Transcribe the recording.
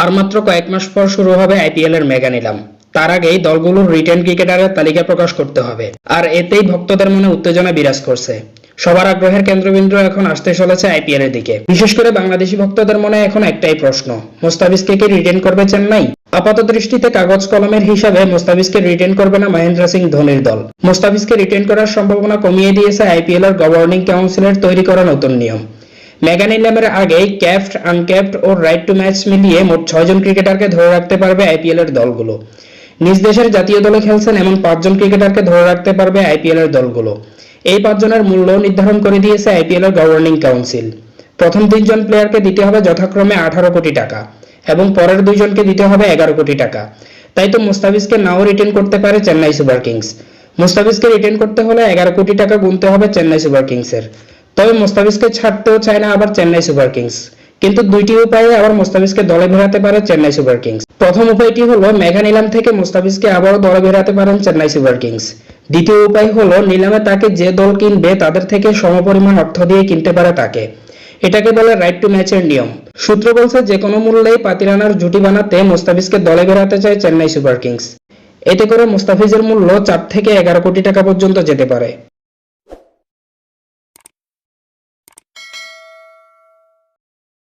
আর মাত্র কয়েক মাস পর শুরু হবে আইপিএল এর মেগা নিলাম। তার আগেই দলগুলোর রিটেন ক্রিকেটারের তালিকা প্রকাশ করতে হবে, আর এতেই ভক্তদের মনে উত্তেজনা বিরাজ করছে। সবার আগ্রহের কেন্দ্রবিন্দু এখন আসতে চলেছে আইপিএল এর দিকে। বিশেষ করে বাংলাদেশি ভক্তদের মনে এখন একটাই প্রশ্ন, মোস্তাফিজকে কি রিটেন করবে চেন্নাই? আপাত দৃষ্টিতে কাগজ কলমের হিসাবে মোস্তাফিজকে রিটেন করবে না মহেন্দ্র সিং ধোনির দল। মোস্তাফিজকে রিটেন করার সম্ভাবনা কমিয়ে দিয়েছে আইপিএল এর গভর্নিং কাউন্সিলের তৈরি করা নতুন নিয়ম। মেগা নিলামের আগেই ক্যাপড, আনক্যাপড ও রাইট টু ম্যাচ মিলিয়ে মোট 6 জন ক্রিকেটারকে ধরে রাখতে পারবে আইপিএল এর দলগুলো। নিজ দেশের জাতীয় দলে খেলছেন এমন 5 জন ক্রিকেটারকে ধরে রাখতে পারবে আইপিএল এর দলগুলো। এই 5 জনের মূল্য নির্ধারণ করে দিয়েছে আইপিএল এর গভর্নিং কাউন্সিল। প্রথম 3 জন প্লেয়ারকে দিতে হবে যথাক্রমে 18 কোটি টাকা এবং পরের 2 জনকে দিতে হবে 11 কোটি টাকা। তাই তো মুস্তাফিজকে নাও রিটেন করতে পারে চেন্নাই সুপার কিংস। মুস্তাফিজকে রিটেন করতে হলে 11 কোটি টাকা গুনতে হবে চেন্নাই সুপার কিংসের। তবে মুস্তাফিজকে ছাড়তেও চায় না আবার চেন্নাই সুপার কিংস, কিন্তু দুইটি উপায়ে আবার মুস্তাফিজকে দলে ভেড়াতে পারে চেন্নাই সুপার কিংস। প্রথম উপায়টি হলো মেগা নিলাম থেকে মুস্তাফিজকে আবারও দলে ভেড়াতে পারেন চেন্নাই সুপার কিংস। দ্বিতীয় উপায় হলো নিলামে তাকে যে দল কিনবে তাদের থেকে সমপরিমাণ অর্থ দিয়ে কিনতে পারে তাকে। এটাকে বলে রাইট টু ম্যাচের নিয়ম। সূত্র বলছে যে কোনো মূল্যেই পাতিরানার জুটি বানাতে মুস্তাফিজকে দলে ভেড়াতে চায় চেন্নাই সুপার কিংস। এতে করে মুস্তাফিজের মূল্য 4 থেকে 11 কোটি টাকা পর্যন্ত যেতে পারে।